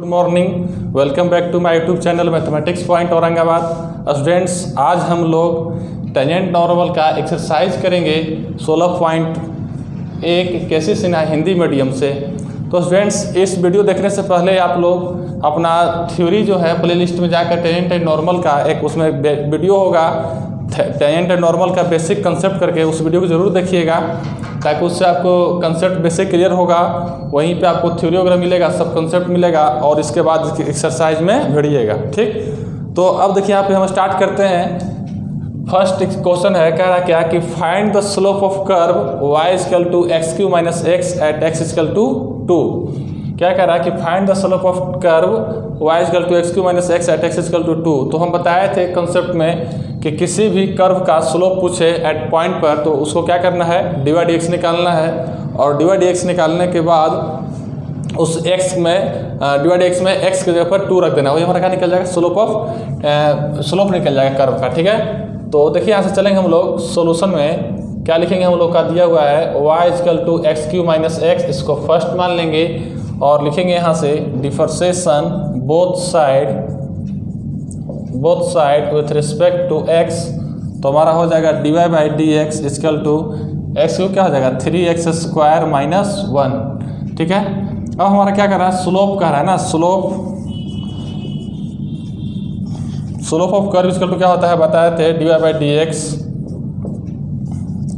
Good morning, welcome back to my YouTube channel mathematics point Aurangabad. Students, आज हम लोग tangent normal का exercise करेंगे 16.1 कैसे सीखना है हिंदी मीडियम से। तो स्टूडेंट्स, इस वीडियो देखने से पहले आप लोग अपना थ्योरी जो है प्ले लिस्ट में जाकर टेंजेंट एंड नॉर्मल का एक उसमें वीडियो होगा टेंजेंट एंड नॉर्मल का बेसिक कंसेप्ट करके, उस वीडियो को ज़रूर देखिएगा ताकि उससे आपको कंसेप्ट बेसिक क्लियर होगा। वहीं पे आपको थ्योरी वगैरह मिलेगा, सब कंसेप्ट मिलेगा और इसके बाद एक्सरसाइज में भिड़िएगा। ठीक, तो अब देखिए यहाँ पे हम स्टार्ट करते हैं। फर्स्ट क्वेश्चन है, कह रहा क्या कि find the slope of curve y equal to x cube minus x at x equal to 2। क्या कह रहा है कि find the slope of curve y equal to x cube minus x at x equal to 2। तो हम बताए थे concept में कि किसी भी कर्व का स्लोप पूछे एट पॉइंट पर तो उसको क्या करना है, डिवाइड एक्स निकालना है और डिवाइड एक्स निकालने के बाद उस x में डिवाइड एक्स में x की जगह पर 2 रख देना, वही हमारा क्या निकल जाएगा, स्लोप निकल जाएगा कर्व का। ठीक है, तो देखिए यहाँ से चलेंगे हम लोग सोल्यूशन में। क्या लिखेंगे हम लोग का दिया हुआ है y equal to x cube minus x, इसको फर्स्ट मान लेंगे और लिखेंगे यहाँ से differentiation both side with respect to x। तो हमारा हो जाएगा dy by d x equal to x cube क्या हो जाएगा 3x स्क्वायर माइनस 1। ठीक है, अब हमारा क्या कर रहा है, स्लोप कह रहा है ना, slope of curve equal to क्या होता है बताए थे, dy by d x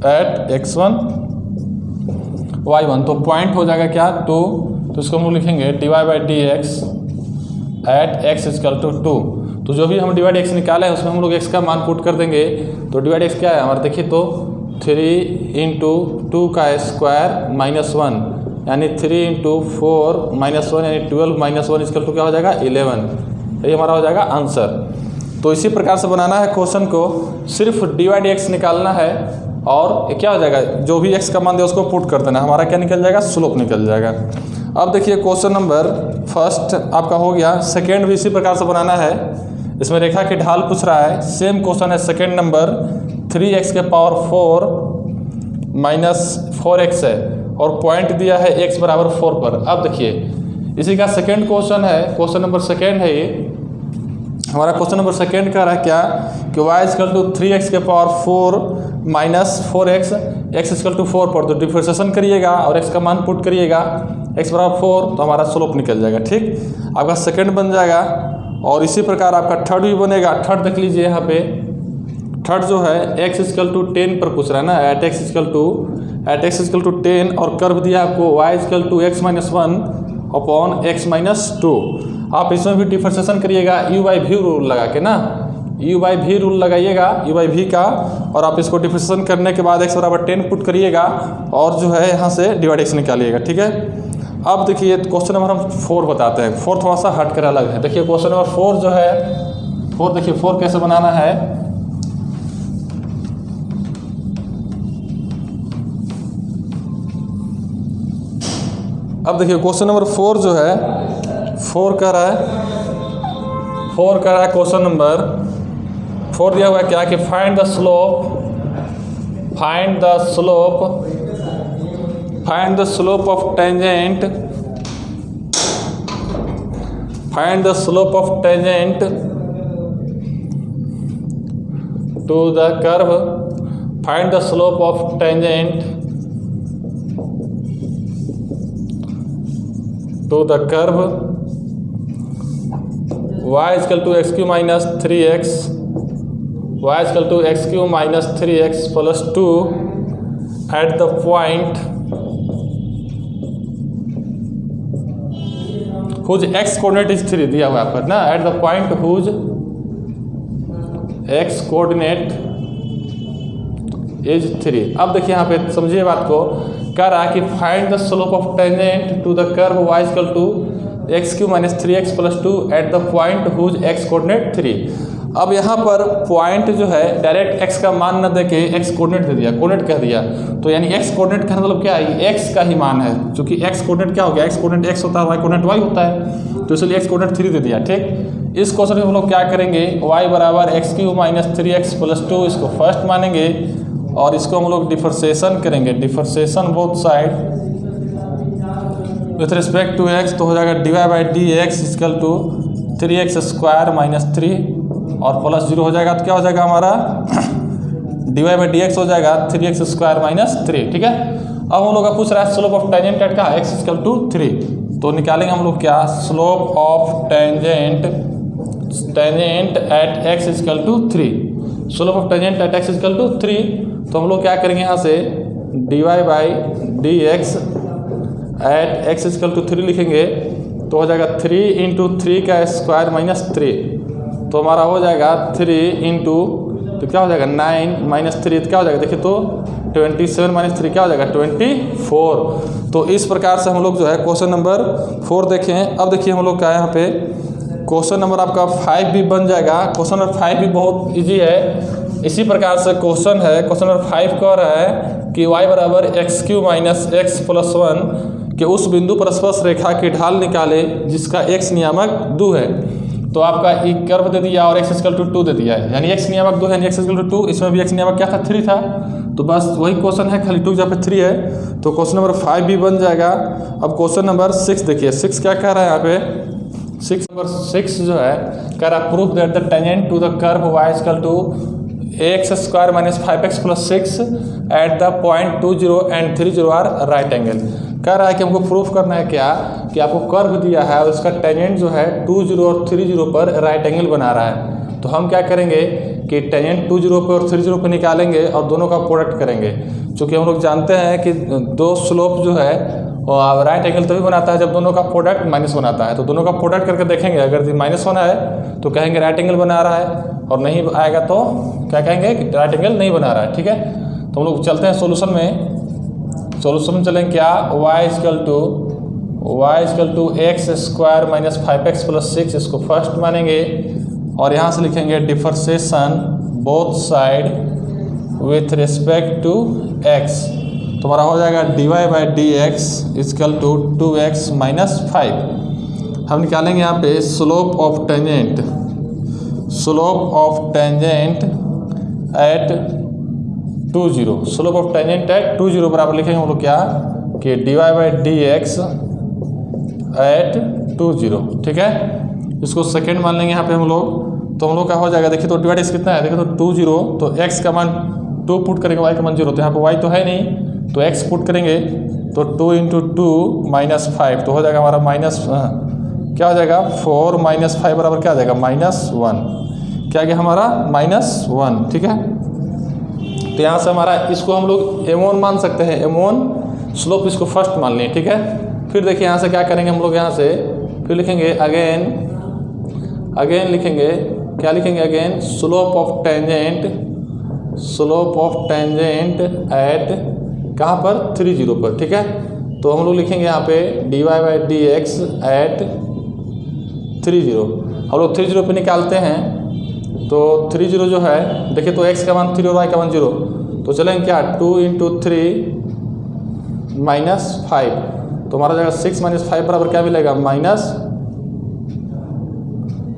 at x1 y1। तो पॉइंट हो जाएगा क्या 2, तो इसको हम लोग लिखेंगे dy by d x at x equal to 2। तो जो भी हम डिवाइड एक्स निकाले हैं उसमें हम लोग एक्स का मान पुट कर देंगे। तो डिवाइड एक्स क्या है हमारा, देखिए तो 3 इंटू 2 का स्क्वायर माइनस 1 यानी 3 इंटू 4 माइनस 1 यानी 12 माइनस 1 इक्वल टू क्या हो जाएगा 11। ये हमारा हो जाएगा आंसर। तो इसी प्रकार से बनाना है क्वेश्चन को, सिर्फ डिवाइड एक्स निकालना है और क्या हो जाएगा, जो भी एक्स का मान दे उसको पुट कर देना, हमारा क्या निकल जाएगा, स्लोप निकल जाएगा। अब देखिए क्वेश्चन नंबर फर्स्ट आपका हो गया, सेकेंड भी इसी प्रकार से बनाना है। इसमें रेखा की ढाल पूछ रहा है, सेम क्वेश्चन है सेकेंड नंबर 3x के पावर 4 माइनस 4x है और पॉइंट दिया है x बराबर 4 पर। अब देखिए इसी का सेकेंड क्वेश्चन है, क्वेश्चन नंबर सेकेंड है ये हमारा। क्वेश्चन नंबर सेकेंड कह रहा है क्या कि y इक्वल टू 3x के power 4 minus 4x x equal to 4 पर। तो डिफरेंशिएशन करिएगा और x का मान पुट करिएगा, x बराबर 4 तो हमारा स्लोप निकल जाएगा। ठीक, आपका सेकेंड बन जाएगा और इसी प्रकार आपका थर्ड भी बनेगा। थर्ड देख लीजिए यहाँ पे, थर्ड जो है x इक्वल टू 10 पर पूछ रहा है ना, एट x इक्वल टू 10 और कर्व दिया आपको y equal to x minus 1 upon x minus 2। आप इसमें भी डिफरेंशिएशन करिएगा u बाई v रूल लगा के ना, u बाई v रूल लगाइएगा u बाई v का, और आप इसको डिफरेंशिएशन करने के बाद x बराबर 10 पुट करिएगा और जो है यहाँ से डिवाइड x निकालिएगा। ठीक है, अब देखिए क्वेश्चन नंबर हम 4 बताते हैं। 4 थोड़ा सा हट कर अलग है। देखिए क्वेश्चन नंबर 4 जो है 4, देखिए 4 कैसे बनाना है। अब देखिए क्वेश्चन नंबर 4 जो है 4 कह रहा है क्वेश्चन नंबर 4 दिया हुआ है क्या कि find the slope of tangent to the curve y equal to x cube minus 3x plus 2 at the point whose x coordinate is 3 दिया हुआ है पर ना, at the point whose x coordinate is 3। अब देखिए यहाँ पे समझिए बात को, कह रहा है कि find the slope of tangent to the curve y equal to x cube minus 3x plus 2 at the point whose x coordinate 3। अब यहाँ पर पॉइंट जो है डायरेक्ट x का मान न दे के x कोऑर्डिनेट दे दिया, कोऑर्डिनेट कह दिया। तो यानी x कोऑर्डिनेट का मतलब क्या है, x का ही मान है, क्योंकि x कोऑर्डिनेट क्या हो गया, x कोऑर्डिनेट x होता है, y कोऑर्डिनेट y होता है, तो इसलिए x कोऑर्डिनेट 3 दे दिया। ठीक, इस क्वेश्चन में हम लोग क्या करेंगे, y बराबर x cube minus 3x plus 2 इसको फर्स्ट मानेंगे और इसको हम लोग डिफरेंशिएशन करेंगे, differentiation both side with respect to x तो हो जाएगा dy by d x equal to 3x square minus 3 और प्लस 0 हो जाएगा तो क्या हो जाएगा हमारा डिवाई बाई डी एक्स हो जाएगा 3x स्क्वायर माइनस 3। ठीक है, अब हम लोग का पूछ रहा है स्लोप ऑफ टेंजेंट एट का x इक्वल टू 3, तो निकालेंगे हम लोग क्या slope of tangent at x equal to 3। Slope of tangent at x equal to 3 तो हम लोग क्या करेंगे यहाँ से dy by d x at x equal to 3 लिखेंगे तो हो जाएगा 3 इंटू 3 का स्क्वायर माइनस 3, तो हमारा हो जाएगा 3 इंटू तो क्या हो जाएगा 9 माइनस 3 तो क्या हो जाएगा देखिए तो 27 माइनस 3 क्या हो जाएगा 24। तो इस प्रकार से हम लोग जो है क्वेश्चन नंबर 4 देखें। अब देखिए हम लोग क्या है यहाँ पे क्वेश्चन नंबर आपका 5 भी बन जाएगा। क्वेश्चन नंबर 5 भी बहुत इजी है। इसी प्रकार से क्वेश्चन है, क्वेश्चन नंबर 5 कह रहा है कि y बराबर x³ माइनस x प्लस 1 के उस बिंदु पर स्पर्श रेखा की ढाल निकाले जिसका x नियामक 2 है। तो आपका एक कर्व दे दिया और x इक्वल टू 2 दे दिया है, यानी x नियामक 2 है यानी x इक्वल टू 2, इसमें भी x नियामक क्या था 3 था, तो बस वही क्वेश्चन है खाली 2 जहाँ पे 3 है, तो क्वेश्चन नंबर 5 भी बन जाएगा। अब क्वेश्चन नंबर 6 देखिए, 6 क्या कह रहा है यहाँ पे 6 नंबर 6 जो है कह रहा है proof that the tangent to the curve y equal to ax square minus 5x plus 6 at the point 2 0 and 3 0 are right angle. कह रहा है कि हमको प्रूफ करना है क्या कि आपको कर्व दिया है और उसका टेंजेंट जो है 2 0 और 3 0 पर राइट एंगल बना रहा है। तो हम क्या करेंगे कि टेंजेंट 2 0 पर और 3 0 पर निकालेंगे और दोनों का प्रोडक्ट करेंगे। चूँकि हम लोग जानते हैं कि दो स्लोप जो है राइट एंगल तभी बनाता है जब दोनों का प्रोडक्ट माइनस बनाता है। तो दोनों का प्रोडक्ट करके देखेंगे, अगर माइनस होना है तो कहेंगे राइट एंगल बना रहा है, और नहीं आएगा तो क्या कहेंगे कि राइट एंगल नहीं बना रहा है। ठीक है, तो हम लोग चलते हैं सॉल्यूशन में। सॉल्यूशन में चलेंगे क्या y equal to x square minus 5x plus 6 इसको फर्स्ट मानेंगे और यहाँ से लिखेंगे differentiation both side with respect to x, तो हमारा हो जाएगा dy by d x equal to 2x minus 5। हम निकालेंगे यहाँ पे slope of tangent at 2 0। Slope of tangent at 2 0 बराबर लिखेंगे हम लोग क्या कि dy by d x at 2 0। ठीक है, इसको सेकेंड मान लेंगे यहाँ पे हम लोग, तो हम लोग का हो जाएगा देखिए तो डिवाइड एक्स कितना है देखिए तो 2 0, तो x का मान 2 पुट करेंगे y का मान 0, तो यहाँ पे y तो है नहीं तो x पुट करेंगे तो 2 इंटू 2 माइनस 5 तो हो जाएगा हमारा माइनस क्या हो जाएगा 4 माइनस 5 बराबर क्या आ जाएगा -1, क्या गया हमारा -1। ठीक है, तो यहाँ से हमारा इसको हम लोग m1 मान सकते हैं, m1 स्लोप इसको फर्स्ट मान लें। ठीक है, फिर देखिए यहाँ से क्या करेंगे हम लोग, यहाँ से फिर लिखेंगे अगेन लिखेंगे क्या लिखेंगे again slope of tangent eight कहाँ पर 3 0 पर। ठीक है, तो हम लोग लिखेंगे यहाँ पे Dibai by d x eight 3 0। हम लोग 3 0 पे निकालते हैं तो 3 0 जो है देखिए तो x का मान 3 और y का मान 0, तो चलेंगे क्या 2 इंटू 3 माइनस 5, तो हमारा जाएगा 6 माइनस 5 बराबर क्या मिलेगा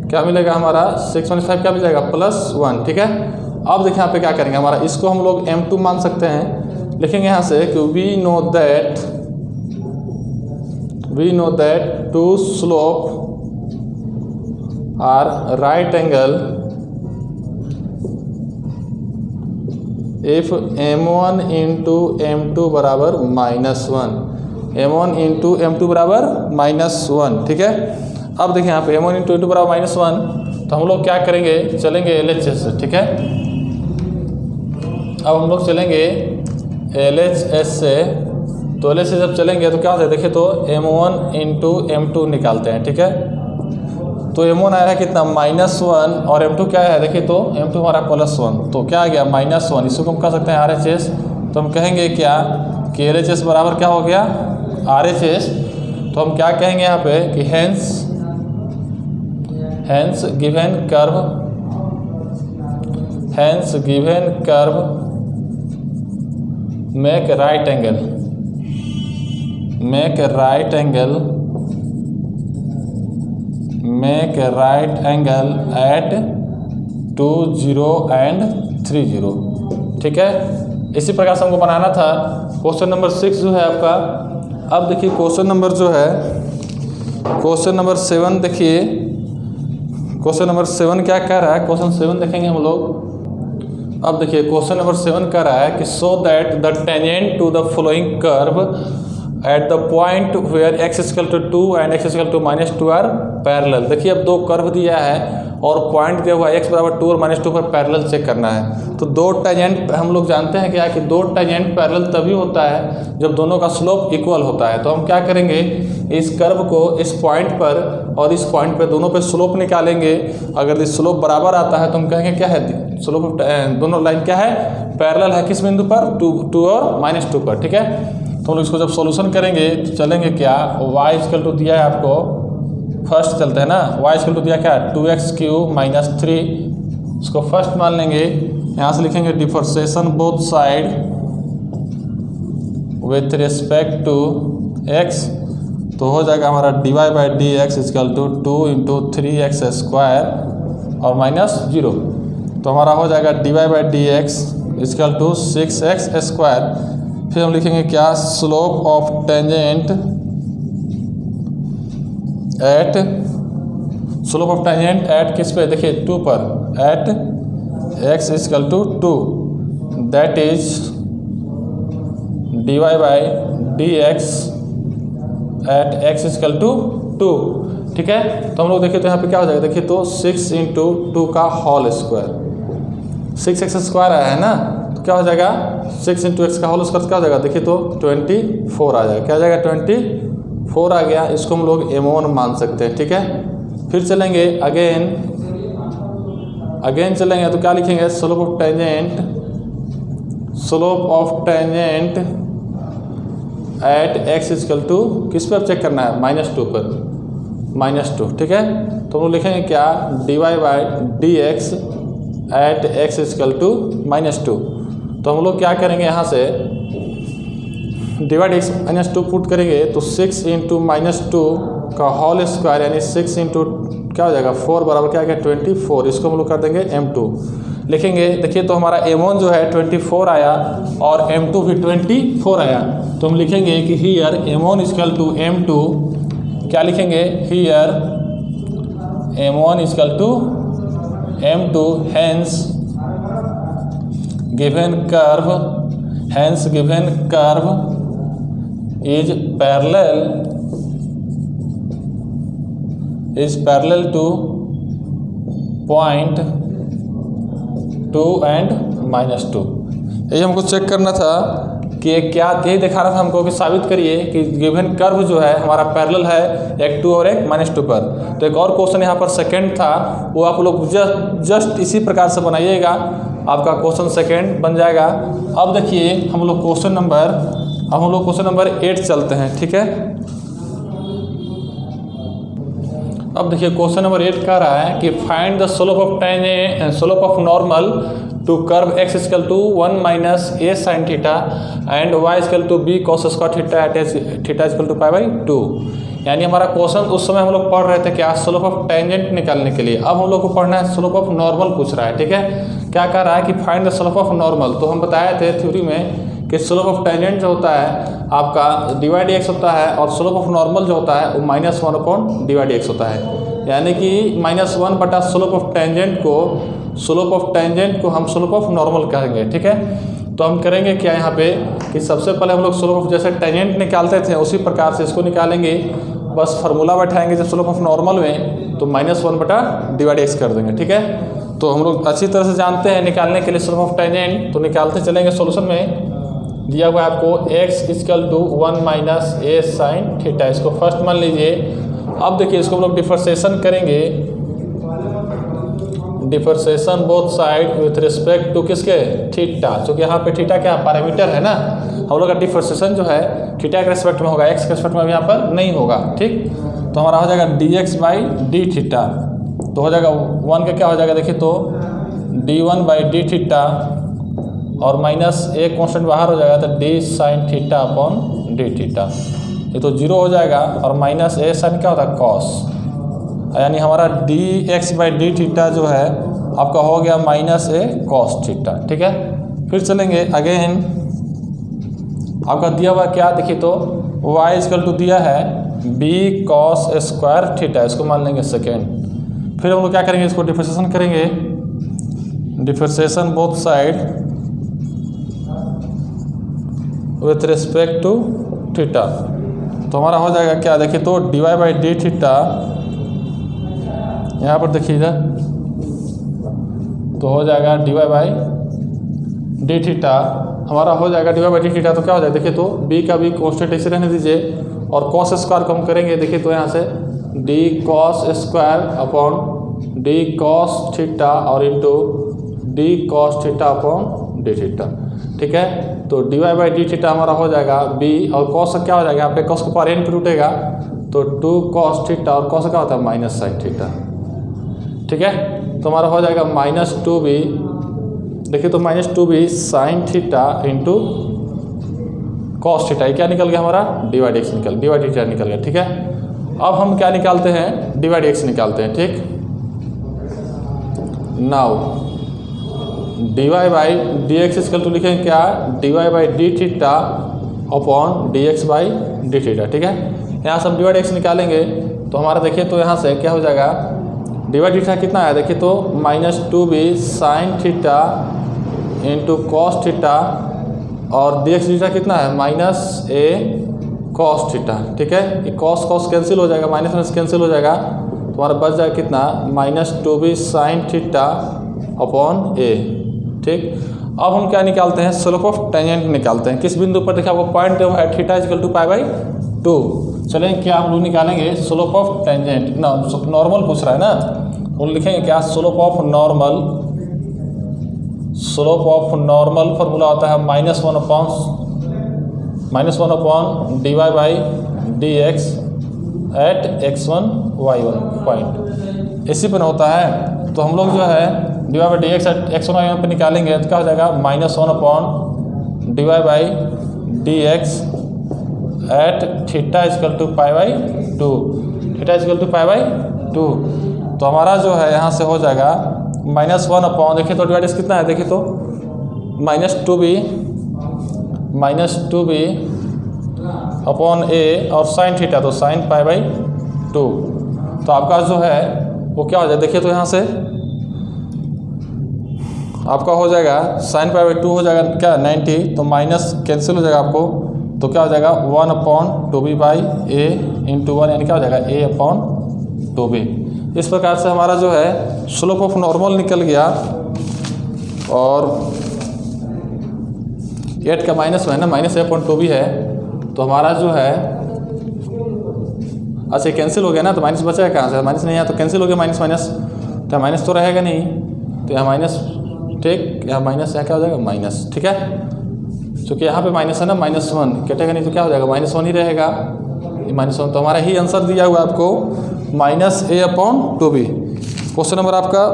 क्या मिलेगा हमारा 6 माइनस 5 क्या मिल जाएगा +1। ठीक है, अब देखिए यहाँ पे क्या करेंगे हमारा इसको हम लोग m2 मान सकते हैं, लिखेंगे यहाँ से कि we know that two slope are right angle if m1 into m2 बराबर -1, m1 इंटू m2 बराबर -1। ठीक है, अब देखिए यहाँ पे m1 इंटू m2 बराबर -1, तो हम लोग क्या करेंगे चलेंगे LHS से। ठीक है, अब हम लोग चलेंगे LHS से, तो LHS से जब चलेंगे तो क्या होता है देखिए तो m1 इंटू m2 निकालते हैं। ठीक है, तो m1 आया है कितना -1 और m2 क्या है देखिए तो m2 हमारा +1, तो क्या आ गया -1। इसको हम कह सकते हैं RHS, तो हम कहेंगे क्या कि LHS बराबर क्या हो गया RHS, तो हम क्या कहेंगे यहाँ पे कि hence given curve make a right angle at 2 0 and 3 0। ठीक है, इसी प्रकार से हमको बनाना था। क्वेश्चन नंबर 6 जो है आपका अब देखिए क्वेश्चन नंबर जो है, क्वेश्चन नंबर 7 देखिए, क्वेश्चन नंबर 7 क्या कह रहा है, क्वेश्चन 7 देखेंगे हम लोग। अब देखिए क्वेश्चन नंबर 7 कह रहा है कि show that the tangent to the following curve at the point where x = 2 and x = -2 are parallel. देखिए अब दो कर्व दिया है और पॉइंट दिया हुआ है x = 2 और -2 पर पैरेलल चेक करना है। तो दो टेंजेंट हम लोग जानते हैं क्या कि दो टेंजेंट पैरेलल तभी होता है जब दोनों का स्लोप इक्वल होता है। तो हम क्या करेंगे, इस कर्व को इस पॉइंट पर और इस पॉइंट पर दोनों पे स्लोप निकालेंगे। अगर इस स्लोप बराबर आता है तो हम कहेंगे क्या है, स्लोप दोनों लाइन क्या है, पैरेलल है। किस बिंदु पर, 2 और -2 पर। ठीक है, तो हम लोग इसको जब सॉल्यूशन करेंगे तो चलेंगे क्या, y = दिया है आपको, फर्स्ट चलते हैं ना, y = दिया क्या, 2x³ - 3, इसको फर्स्ट मान लेंगे। यहाँ से लिखेंगे differentiation both side with respect to x, तो हो जाएगा हमारा dy/dx = 2 × 3x² और -0, तो हमारा हो जाएगा dy/dx = 6x²। फिर हम लिखेंगे क्या, स्लोप ऑफ टेंजेंट एट किस पे, देखिए 2 पर, at x = 2, that is dy/dx at x = 2। ठीक है, तो हम लोग देखिए तो यहाँ पे क्या हो जाएगा, देखिए तो 6 × 2 का होल स्क्वायर, 6x² आया है ना, तो क्या हो जाएगा 6 × x का होल स्क्वायर क्या हो जाएगा, देखिए तो 24 आ जाएगा। क्या आ जाएगा, 24 आ गया। इसको हम लोग m1 मान सकते हैं। ठीक है, फिर चलेंगे अगेन चलेंगे तो क्या लिखेंगे, slope of tangent at x = किस पर चेक करना है, -2 पर, -2। ठीक है, तो हम लोग लिखेंगे क्या, dy/dx एट x = -2। तो हम लोग क्या करेंगे, यहाँ से डिवाइड x - 2 पुट करेंगे तो 6 × -2 का होल स्क्वायर यानी 6 × क्या हो जाएगा 4 बराबर क्या आ गया 24। इसको हम लोग कर देंगे m2 लिखेंगे। देखिए तो हमारा m1 जो है 24 आया और m2 भी 24 आया। तो हम लिखेंगे कि हियर m1 = m2, क्या लिखेंगे, here m1 = m2, hence given curve is parallel to point 2 and -2। ये हमको चेक करना था कि क्या, यही दिखा रहा था हमको कि साबित करिए कि गिवन कर्व जो है हमारा पैरेलल है एक 2 और एक -2 पर। तो एक और क्वेश्चन यहाँ पर सेकंड था, वो आप लोग जस्ट इसी प्रकार से बनाइएगा, आपका क्वेश्चन सेकंड बन जाएगा। अब देखिए हम लोग क्वेश्चन नंबर 8 चलते हैं। ठीक है, अब देखिए क्वेश्चन नंबर 8 कह रहा है कि find the slope of normal to curve x = 1 - a sin theta and y = b cos square theta at theta = π/2। यानी हमारा क्वेश्चन उस समय हम लोग पढ़ रहे थे क्या, स्लोप ऑफ टेंजेंट निकालने के लिए। अब हम लोग को पढ़ना है स्लोप ऑफ नॉर्मल पूछ रहा है। ठीक है, क्या कह रहा है कि find the slope of normal. तो हम बताए थे थ्योरी में कि स्लोप ऑफ टेंजेंट जो होता है आपका dy/dx होता है और स्लोप ऑफ नॉर्मल जो होता है वो -1/dy/dx होता है। यानी कि -1 बटा स्लोप ऑफ टेंजेंट को हम स्लोप ऑफ नॉर्मल कहेंगे। ठीक है, तो हम करेंगे क्या यहाँ पे कि सबसे पहले हम लोग स्लोप ऑफ जैसे टेंजेंट निकालते थे उसी प्रकार से इसको निकालेंगे। बस फार्मूला बैठाएंगे जब स्लोप ऑफ नॉर्मल में तो -1/dy/dx कर देंगे। ठीक है, तो हम लोग अच्छी तरह से जानते हैं निकालने के लिए स्लोप ऑफ टेंजेंट, तो निकालते चलेंगे। सॉल्यूशन में दिया हुआ है आपको x = 1 - a sin थीटा, इसको फर्स्ट मान लीजिए। अब देखिए इसको हम लोग डिफरेंशिएशन करेंगे, differentiation both side with respect to किसके, थीटा। क्योंकि यहाँ पे थीटा क्या पैरामीटर है ना, हम लोग का डिफरेंशिएशन जो है थीटा के रिस्पेक्ट में होगा, x के रिस्पेक्ट में यहाँ पर नहीं होगा। ठीक, तो हमारा हो जाएगा dx/d थीटा, तो हो जाएगा 1 का क्या हो जाएगा, देखिए तो d1/d थीटा और -a कॉन्स्टेंट बाहर हो जाएगा तो d sin θ/d थीटा, ये तो 0 हो जाएगा। और -a sin क्या होता है, cos, यानी हमारा dx/d थीटा जो है आपका हो गया -a cos थीटा। ठीक है, फिर चलेंगे अगेन, आपका दिया हुआ क्या, देखिए तो y इक्वल टू दिया है b cos स्क्वायर थीटा, इसको मान लेंगे सेकेंड। फिर हम लोग क्या करेंगे, इसको डिफरेंशिएशन करेंगे, differentiation both side with respect to theta. तो हमारा हो जाएगा क्या, देखिए तो dy बाई डी थीटा, यहाँ पर देखिएगा तो हो जाएगा dy बाई डी थीटा, हमारा हो जाएगा dy बाई डी थीटा। तो क्या हो जाएगा, देखिए तो b का भी कॉन्स्टेंट ऐसे रहने दीजिए, और cos स्क्वायर को हम करेंगे, देखिए तो यहाँ से d cos square upon d cos theta और into d cos theta upon d theta, ठीक है। तो dy बाई डी थीटा हमारा हो जाएगा b, और cos क्या हो जाएगा, यहाँ पे cos के पावर n पर उठेगा तो 2 cos थीटा, और cos क्या होता है माइनस साइन थीटा, ठीक है। तो हमारा हो जाएगा -2b, देखिए तो -2b sine theta into cos theta, क्या निकल गया हमारा dy dx निकल, dy थीटा निकल गया, ठीक है। अब हम क्या निकालते हैं, dy dx निकालते हैं, ठीक। Now dy by d x equal to लिखेंगे क्या, dy by d theta upon dx by d theta, ठीक है। यहाँ से हम dy dx निकालेंगे तो हमारा देखिए तो यहाँ से क्या हो जाएगा, dy थीटा कितना है, देखिए तो -2b sine theta into cos theta, और dx थीटा कितना है -a कॉस थीटा, ठीक है। ये कॉस कॉस कैंसिल हो जाएगा, माइनस माइनस कैंसिल हो जाएगा, तो हमारा बच जाएगा कितना -2b sine theta upon a, ठीक। अब हम क्या निकालते हैं, स्लोप ऑफ टेंजेंट निकालते हैं। किस बिंदु पर देखिए आपको पॉइंट है theta equal to pi by 2। चलें क्या हम लोग निकालेंगे स्लोप ऑफ टेंजेंट, ना नॉर्मल पूछ रहा है ना, हम लिखेंगे क्या slope of normal, slope of normal formula होता है -1 upon dy by d x at x1 y1 point, इसी पर होता है। तो हम लोग जो है dy by d x at x1 y1 पर निकालेंगे तो क्या हो जाएगा -1 upon dy by d x at theta equal to pi by 2, theta equal to pi by 2। तो हमारा जो है यहाँ से हो जाएगा -1 अपॉन, देखिए तो डिवाइड कितना है, देखिए तो -2b अपॉन a और साइन थीटा, तो साइन पाई बाई 2। तो आपका जो है वो क्या हो जाएगा, देखिए तो यहाँ से आपका हो जाएगा साइन पाई बाई 2 हो जाएगा क्या 90, तो माइनस कैंसिल हो जाएगा आपको, तो क्या हो जाएगा 1 upon 2b by a into 1, यानी क्या हो जाएगा a अपॉन 2b। इस प्रकार से हमारा जो है स्लोप ऑफ नॉर्मल निकल गया, और 8 का माइनस है ना, -a/2b है, तो हमारा जो है अच्छा कैंसिल हो गया ना, तो माइनस बचा है कहाँ से, माइनस नहीं है तो कैंसिल हो गया माइनस माइनस, तो माइनस तो रहेगा नहीं, तो यहाँ माइनस, ठीक, यहाँ माइनस, यहाँ क्या हो जाएगा माइनस, ठीक है। क्योंकि यहाँ पे माइनस है ना, -1 कटेगा नहीं तो क्या हो जाएगा -1 ही रहेगा, -1। तो हमारा ही आंसर दिया हुआ आपको -a/2b। क्वेश्चन नंबर आपका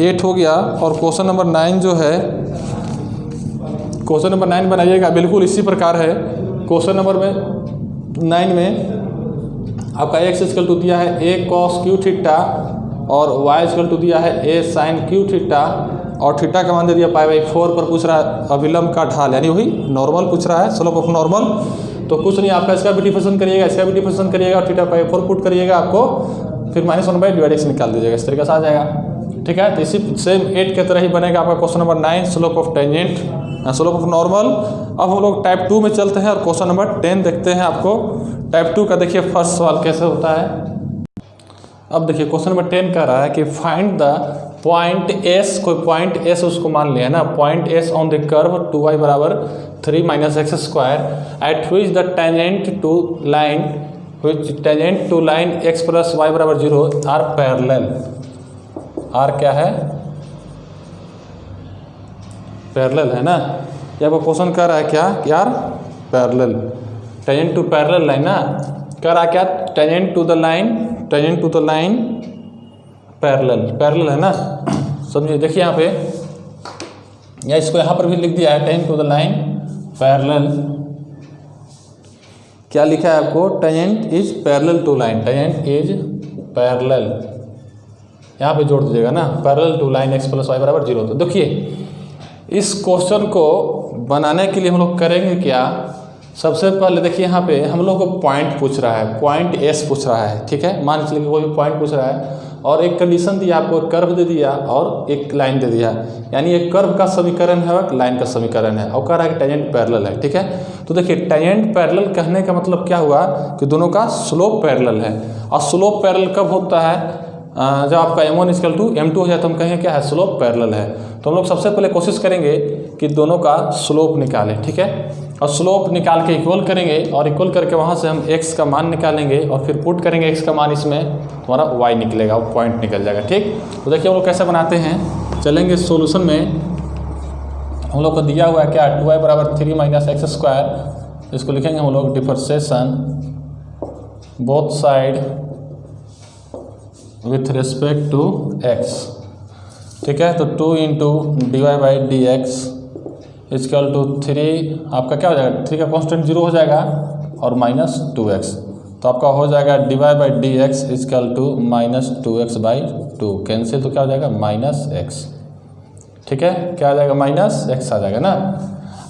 8 हो गया। और क्वेश्चन नंबर 9 जो है, क्वेश्चन नंबर 9 बनाइएगा बिल्कुल इसी प्रकार है। क्वेश्चन नंबर 9 में आपका x इक्वल टू दिया है a cos q थीटा, और y इक्वल टू दिया है a sin q थीटा, और थीटा का मान दे दिया पाई बाई 4 पर पूछ रहा है अभिलंब का ढाल, यानी वही नॉर्मल पूछ रहा है, स्लोप ऑफ नॉर्मल। तो कुछ नहीं, आपका इसका भी डिफरेंशिएशन करिएगा, इसका भी डिफरेंशिएशन करिएगा, और थीटा पाई 4 पुट करिएगा, आपको फिर -1 बाई डिवाइड x निकाल दीजिएगा, इस तरीके से आ जाएगा, ठीक है। तो इसी सेम 8 के तरह ही बनेगा आपका question number 9 slope of tangent, slope of normal. अब हम लोग टाइप 2 में चलते हैं और क्वेश्चन नंबर 10 देखते हैं। आपको टाइप 2 का देखिए फर्स्ट सवाल कैसे होता है। अब देखिए क्वेश्चन नंबर 10 कह रहा है कि फाइंड द पॉइंट S, कोई पॉइंट S उसको मान लिया है ना, point S on the curve 2y बराबर 3 - x² at which the tangent to line x + y बराबर 0 आर पैरेलल। आर क्या है, पैरेलल है ना, ये वो क्वेश्चन कर रहा है क्या यार, parallel, tangent to parallel line ना, कर रहा क्या, tangent to the line parallel, parallel है ना, समझिए। देखिए यहाँ पे, या इसको यहाँ पर भी लिख दिया है tangent to the line parallel, क्या लिखा है आपको, tangent is parallel to line, tangent is parallel, यहाँ पे जोड़ दीजिएगा ना, parallel to line x + y बराबर 0। तो देखिए इस क्वेश्चन को बनाने के लिए हम लोग करेंगे क्या, सबसे पहले देखिए यहाँ पे हम लोग को पॉइंट पूछ रहा है, पॉइंट एस पूछ रहा है, ठीक है। मान चलिए कोई भी पॉइंट पूछ रहा है और एक कंडीशन दिया आपको, कर्व दे दिया और एक लाइन दे दिया, यानी एक कर्व का समीकरण है और लाइन का समीकरण है और कह रहा है कि टेंजेंट पैरेलल है, ठीक है। तो देखिए टेंजेंट पैरेलल कहने का मतलब क्या हुआ कि दोनों का स्लोप पैरेलल है। और स्लोप पैरेलल कब होता है? जब आपका m1 = m2 हो जाए तो हम कहेंगे क्या है? स्लोप पैरेलल है। तो हम लोग सबसे पहले कोशिश करेंगे कि दोनों का स्लोप निकालें, ठीक है। और स्लोप निकाल के इक्वल करेंगे और इक्वल करके वहाँ से हम x का मान निकालेंगे और फिर पुट करेंगे x का मान, इसमें हमारा y निकलेगा, वो पॉइंट निकल जाएगा, ठीक। तो देखिए हम लोग कैसे बनाते हैं, चलेंगे सॉल्यूशन में। हम लोग को दिया हुआ है क्या? 2y = 3 - x²। इसको लिखेंगे हम लोग differentiation both side with respect to x, ठीक है। तो 2 × dy/dx = 3, आपका क्या हो जाएगा? 3 का कांस्टेंट 0 हो जाएगा और -2x, तो आपका हो जाएगा dy/dx = -2x/2, कैंसिल तो क्या हो जाएगा? -x, ठीक है। क्या आ जाएगा? -x आ जाएगा ना।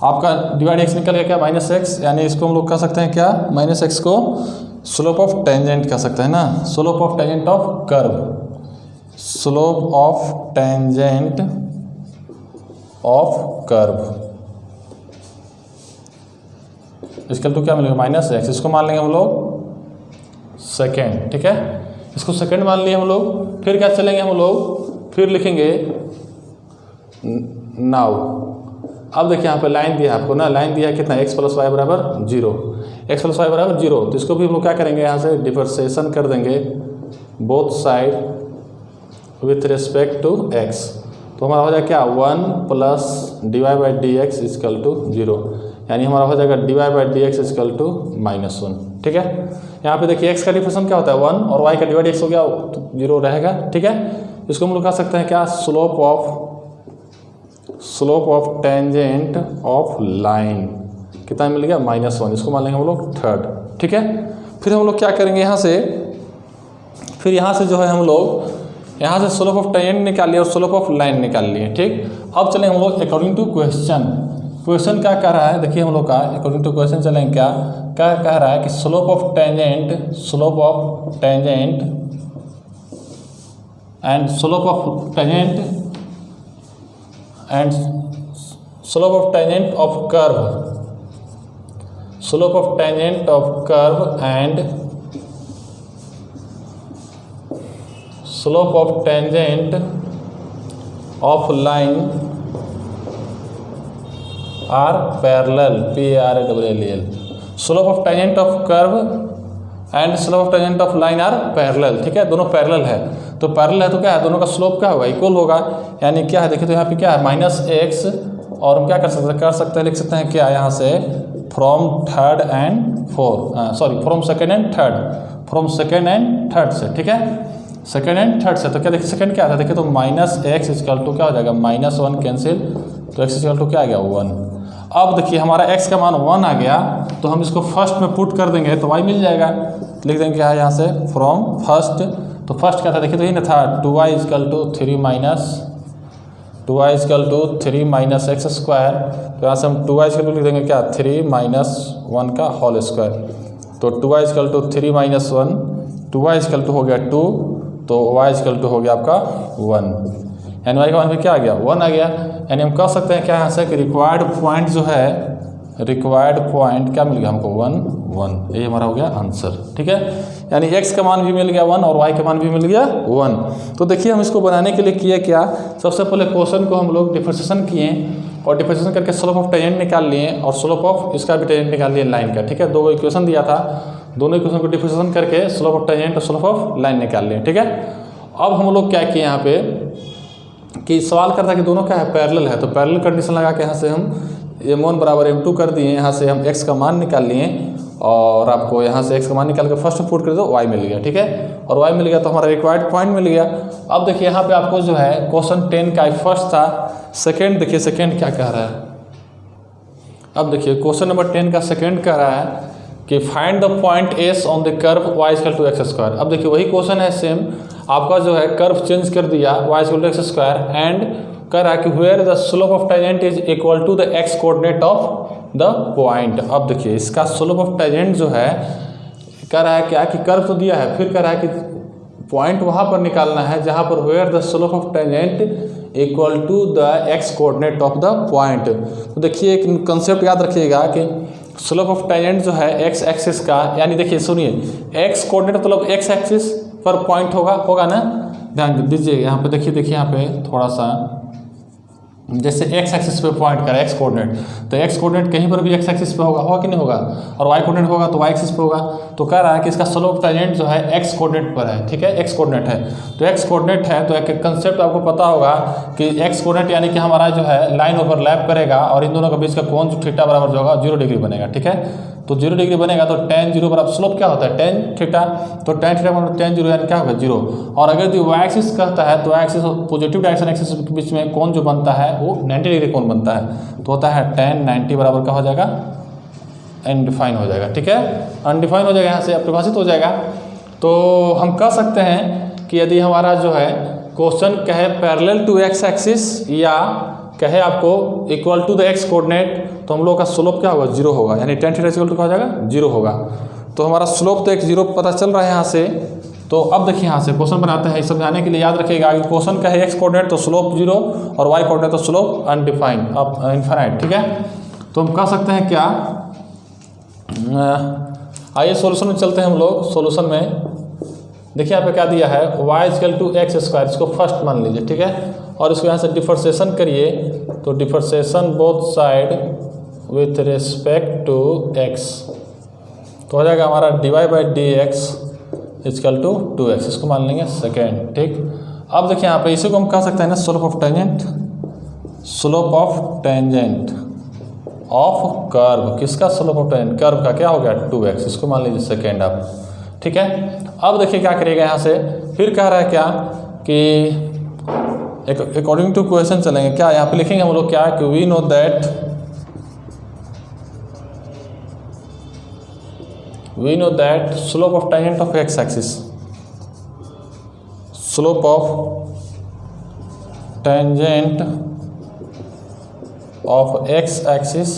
आपका dy/dx निकल गया क्या? -x, यानी इसको हम लोग कह सकते हैं क्या? -x को स्लोप ऑफ टेंजेंट कह सकते हैं ना, slope of tangent of curve, slope of tangent of curve इसका तो क्या मिलेगा? -x। इसको मान लेंगे हम लोग सेकेंड, ठीक है। इसको सेकेंड मान लिए हम लोग। फिर क्या चलेंगे हम लोग, फिर लिखेंगे नाउ। अब देखिए यहाँ पे लाइन दिया है आपको ना, लाइन दिया है कितना? x + y = 0, x + y = 0। तो इसको भी हम लोग क्या करेंगे? यहाँ से डिफरेंशिएशन कर देंगे both side with respect to x। तो हमारा हो जाएगा क्या? 1 + dy/dx = 0, यानी हमारा हो जाएगा dy/dx = -1, ठीक है। यहाँ पे देखिए x का डिफरेंशिएशन क्या होता है? 1 और y का dy/dx हो गया तो 0 रहेगा, ठीक है। इसको हम लोग कह सकते हैं क्या? Slope of tangent of line कितना मिल गया? -1। इसको मान लेंगे हम लोग थर्ड, ठीक है। फिर हम लोग क्या करेंगे यहाँ से, फिर यहाँ से जो है हम लोग यहाँ से स्लोप ऑफ टेंजेंट निकाल लिया और स्लोप ऑफ लाइन निकाल लिए, ठीक। अब चलेंगे हम लोग अकॉर्डिंग टू क्वेश्चन क्या कह रहा है? देखिए हम लोग का अकॉर्डिंग टू क्वेश्चन चलेंगे, क्या कह रहा है कि slope of tangent and slope of tangent of curve, slope of tangent of curve and slope of tangent of line are parallel, PARALLEL। Slope of tangent of curve and slope of tangent of line are parallel, ठीक है। दोनों parallel है, तो parallel है तो क्या है? दोनों का स्लोप क्या होगा? इक्वल होगा, यानी क्या है? देखिए तो यहाँ पे क्या है? -x, और हम क्या कर सकते हैं लिख सकते हैं क्या यहाँ से? फ्रॉम सेकेंड एंड थर्ड से, ठीक है। सेकेंड एंड थर्ड से, तो क्या देखिए सेकेंड क्या आता है? देखिए तो -x = क्या हो जाएगा? -1, कैंसिल, तो x = क्या आ गया? 1। अब देखिए हमारा x का मान 1 आ गया, तो हम इसको फर्स्ट में पुट कर देंगे तो y मिल जाएगा। लिख देंगे क्या है यहाँ से? फ्रॉम फर्स्ट, तो फर्स्ट क्या था? देखिए तो यही ना था 2y = 3 - x²। तो यहाँ से हम 2y = लिख देंगे क्या? 3 - 1 का होल स्क्वायर। तो 2y = 3 - 1, 2y = हो गया 2, तो y = हो गया आपका 1, यानी y का मान क्या आ गया? 1 आ गया। यानी हम कह सकते हैं क्या यहाँ से कि रिक्वायर्ड पॉइंट जो है, रिक्वायर्ड पॉइंट क्या मिल गया हमको? 1, 1। ये हमारा हो गया आंसर, ठीक है। यानी x का मान भी मिल गया 1 और y का मान भी मिल गया 1। तो देखिए हम इसको बनाने के लिए किए क्या? सबसे पहले क्वेश्चन को हम लोग डिफरेंशिएशन किए और डिफरेंशिएशन करके स्लोप ऑफ टेंजेंट निकाल लिए और स्लोप ऑफ इसका भी टेंजेंट निकाल लिए लाइन का, ठीक है। 2 इक्वेशन दिया था, दोनों इक्वेशन को डिफरेंशिएशन करके स्लोप ऑफ टेंजेंट और स्लोप ऑफ लाइन निकाल लिए, ठीक है। अब हम लोग क्या किए यहाँ पे कि सवाल करता है कि दोनों क्या है? पैरेलल है, तो पैरेलल कंडीशन लगा के यहाँ से हम m1 = m2 कर दिए। यहाँ से हम x का मान निकाल लिए और आपको यहाँ से x का मान निकाल के फर्स्ट में पुट कर दो, y मिल गया, ठीक है। और y मिल गया तो हमारा रिक्वायर्ड पॉइंट मिल गया। अब देखिए यहाँ पे आपको जो है क्वेश्चन 10 का फर्स्ट था, सेकेंड देखिए सेकेंड क्या कह रहा है। अब देखिए क्वेश्चन नंबर 10 का सेकेंड कह रहा है कि find the point S on the curve y = x²। अब देखिए वही क्वेश्चन है सेम, आपका जो है कर्व चेंज कर दिया y = x² एंड कह रहा है कि where the slope of tangent is equal to the x coordinate of the point. अब देखिए इसका स्लोप ऑफ टेंजेंट जो है कह रहा है क्या कि कर्व तो दिया है, फिर कह रहा है कि पॉइंट वहाँ पर निकालना है जहाँ पर where the slope of tangent equal to the x coordinate of the point. तो देखिए एक कंसेप्ट याद रखिएगा कि स्लोप ऑफ टेंजेंट जो है एक्स एक्सिस का, यानी देखिए सुनिए एक्स कोऑर्डिनेट मतलब एक्स एक्सिस पर पॉइंट होगा ना, ध्यान दीजिए यहाँ पे देखिए यहाँ पे थोड़ा सा, जैसे एक्स एक्सिस पे पॉइंट करें एक्स कोऑर्डिनेट, तो एक्स कोऑर्डिनेट कहीं पर भी एक्स एक्सिस पे होगा कि नहीं होगा, और वाई कोऑर्डिनेट होगा तो वाई एक्सिस पे होगा। तो कह रहा है कि इसका स्लोप टेंजेंट जो है एक्स कोऑर्डिनेट पर है, ठीक है, एक्स कोऑर्डिनेट है। तो एक्स कोऑर्डिनेट है तो एक कंसेप्ट आपको पता होगा कि एक्स कोऑर्डिनेट यानी कि हमारा जो है लाइन ओवरलैप करेगा और इन दोनों के बीच का कोण जो थीटा बराबर जो होगा 0 डिग्री बनेगा, ठीक है। तो 0 डिग्री बनेगा तो tan 0 बराबर स्लोप क्या होता है tan थीटा, तो tan थीटा बराबर tan 0 यानी क्या होगा 0। और अगर जो वाई एक्सिस कहता है तो y axis positive direction axis के बीच में कोण जो बनता है वो 90 डिग्री कोण बनता है, तो होता है tan 90 बराबर क्या हो जाएगा अनडिफाइन हो जाएगा, ठीक है, अनडिफाइन हो जाएगा, यहाँ से अपरिभाषित हो जाएगा। तो हम कह सकते हैं कि यदि हमारा जो है क्वेश्चन कहे पैरेलल टू एक्स एक्सिस या कहे आपको equal to the x coordinate, तो हम लोग का स्लोप क्या होगा 0 होगा, यानी tan थीटा इक्वल टू क्या हो जाएगा 0 होगा। तो हमारा स्लोप तो एक 0 पता चल रहा है यहाँ से। तो अब देखिए यहाँ से क्वेश्चन बनाते हैं, समझाने के लिए याद रखिएगा कि क्वेश्चन का है एक्स कोऑर्डिनेट तो स्लोप 0 और वाई कोऑर्डिनेट तो स्लोप अनडिफाइंड अब इनफाइनाइट, ठीक है। तो हम कह सकते हैं क्या, आइए सॉल्यूशन में चलते हैं हम लोग। सॉल्यूशन में देखिए यहाँ पे क्या दिया है y equal to x square, इसको फर्स्ट मान लीजिए, ठीक है, और इसको यहाँ से डिफरेंशिएशन करिए, तो differentiation both side with respect to x, तो हो जाएगा हमारा dy by d x equal to 2x, इसको मान लेंगे सेकेंड, ठीक। अब देखिए यहाँ पे इसी को हम कह सकते हैं ना slope of tangent, slope of tangent of curve, किसका स्लोप ऑफ टेंजेंट कर्व का क्या हो गया 2x, इसको मान लीजिए सेकेंड आप, ठीक है। अब देखिए क्या करिएगा यहाँ से, फिर कह रहा है क्या कि अकॉर्डिंग टू क्वेश्चन चलेंगे, क्या यहाँ पे लिखेंगे हम लोग क्या कि we know that slope of tangent of x axis, slope of tangent of x axis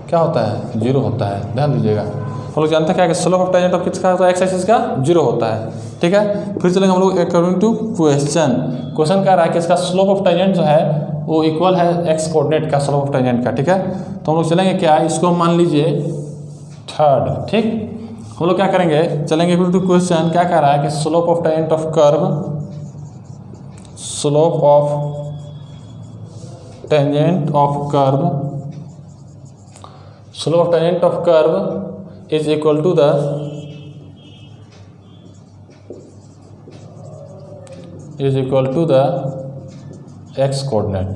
क्या होता है 0 होता है, ध्यान दीजिएगा। हम लोग जानते हैं क्या कि स्लोप ऑफ टेंजेंट ऑफ किसका होता है एक्स एक्सिस का 0 होता है, ठीक है। फिर चलेंगे हम लोग अकॉर्डिंग टू क्वेश्चन कह रहा है कि इसका स्लोप ऑफ टेंजेंट जो है वो इक्वल है एक्स कोऑर्डिनेट का स्लोप ऑफ टेंजेंट का, ठीक है। तो हम लोग चलेंगे क्या, इसको मान लीजिए थर्ड, ठीक। हम लोग क्या करेंगे, चलेंगे अकॉर्डिंग टू क्वेश्चन, क्या कह रहा है कि slope of tangent of curve, slope of tangent of curve, slope of tangent of curve is equal to the x coordinate,